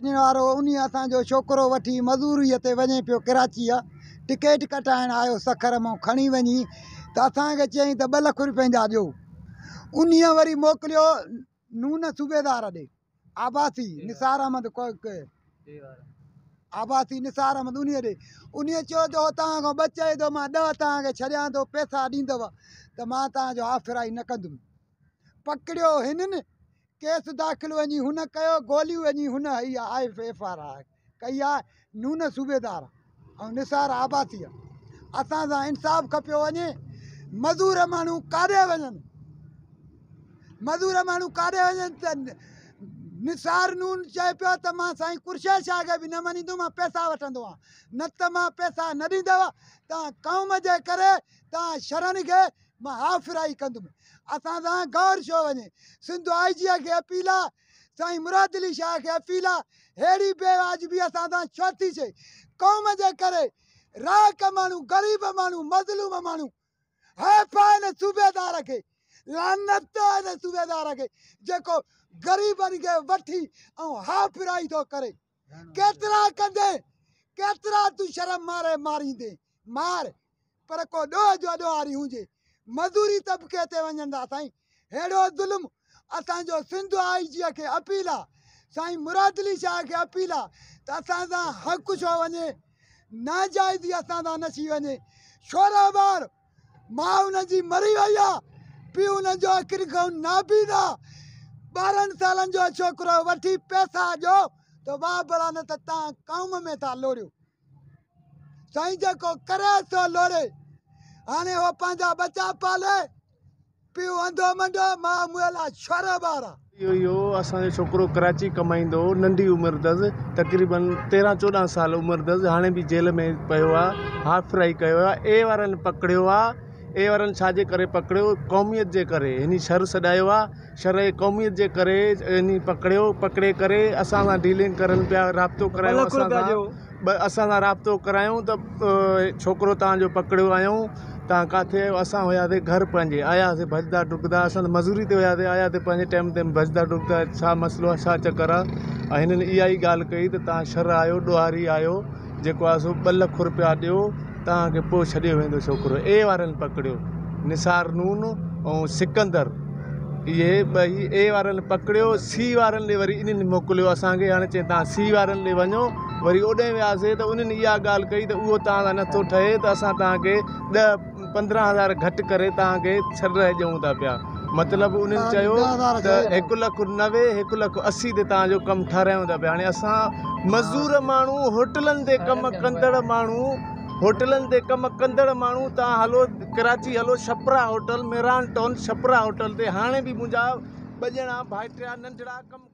वारो उन असांजो छोकिरो वठी मज़ूरीअ ते वञे पियो कराची टिकेट कटाइण आयो सखर मां खणी वञी त असांखे चयईं त 2 लख रुपयनि जा ॾियो। उन वरी मोकिलियो नून सूबेदार ॾे आबासी निसार अहमद आबासी निसार अहमद उन ॾे। उन चयो जो तव्हां खां 2 चए थो मां 10 तव्हांखे छॾियां थो पैसा ॾींदव त मां तव्हांजो हाफ़िराई न कंदुमि। पकड़ियो हिननि केस दाख़िल वञी हुन कयो गोलियूं वञी हुन हई आहे FIR कई आहे नून सूबेदार ऐं निसार आबासी। असां सां इंसाफ़ खपियो वञे। मज़ूर माण्हू काॾे वञनि त निसार नून चए पियो त मां साईं कुर्शेद शाह खे बि न मञींदुमि मां पैसा वठंदो आहियां न त मां पैसा न ॾींदव तव्हां क़ौम जे करे तव्हां शरण खे मां हाफ़िराई कंदुमि। असां सां गौर छो वञे। सिंध IG खे अपील आहे साईं मुराद अली शाह खे अपील आहे अहिड़ी बेवाजिबी असां सां छो थी थिए। क़ौम जे करे राक माण्हू ग़रीब माण्हू मज़लूम माण्हू हैफ़ आहे हिन सूबेदार खे लानत आहे हिन सूबेदार खे जेको ग़रीबनि खे वठी ऐं हाफ़िराई थो करे। केतिरा कंदे केतिरा तूं शर्म मारे मारींदे मार पर को ॾोह जो ॾोहारी हुजे। मज़दूरी तबिके ते वञनि था साईं अहिड़ो ज़ुल्म। असांजो सिंध IG खे अपील आहे साईं मुराद अली शाह खे अपील आहे त असां सां हक़ छो वञे नाजाइज़ी असां सां न थी वञे। छोरा ॿार माउ हुनजी मरी वई आहे पीउ हुनजो आख़िर खां नाबीद आहे 12 सालनि जो छोकिरो वठी पैसा ॾियो त वाह भला न त तव्हां क़ौम में था लोड़ियो। साईं जेको करे सो लोड़े। हाणे उहो पंहिंजा बचा पाले पीउ अंधो मंडो माउ मुएला छोरा ॿार आहे। इहो असांजो छोकिरो कराची कमाईंदो नंढी उमिरि अथसि तक़रीबन 13-14 साल उमिरि अथसि। हाणे बि जेल में पियो आहे हाफ़िराई कयो आहे। ए वारनि पकड़ियो आहे। ए वारनि छाजे करे पकड़ियो क़ौमियत जे करे हिन शर सॾायो आहे। शर क़ौमियत जे करे हिन पकड़े करे असां सां डीलिंग करनि पिया राब्तो करायूं असां सां राब्तो करायूं त छोकिरो तव्हांजो पकड़ियो आहियूं तव्हां किथे आहियो। असां हुयासीं घर पंहिंजे आयासीं भॼंदा डुकंदा असां त मज़ूरी ते हुयासीं आयासीं पंहिंजे टाइम ते भॼंदा डुकंदा छा मसइलो आहे छा चकर आहे। ऐं हिननि इहा ई ॻाल्हि कई त तव्हां शर आहियो ॾोहारी आहियो जेको आहे सो 2 लख रुपया ॾियो तव्हांखे पोइ छॾियो वेंदो छोकिरो। ए वारनि पकड़ियो निसार नून ऐं सिकंदर इहे ॿई ए वारनि पकड़ियो। सी वारनि ॾे वरी इन्हनि मोकिलियो असांखे। हाणे चई तव्हां सी वारनि ॾे वञो। वरी ओॾे वियासीं त उन्हनि इहा ॻाल्हि कई त उहो तव्हां सां नथो ठहे त असां तव्हांखे 10-15 हज़ार घटि करे तव्हांखे छॾे ॾियूं था पिया। मतिलबु उन्हनि चयो त 1,90,000 1,80,000 ते तव्हांजो कमु ठारायूं था पिया। हाणे असां मज़दूर माण्हू होटलनि ते कमु कंदड़ माण्हू तव्हां हलो कराची हलो Chhapra hotel Mehran town Chhapra hotel ते हाणे बि मुंहिंजा 2 ॼणा भाइटिया नंढड़ा कमु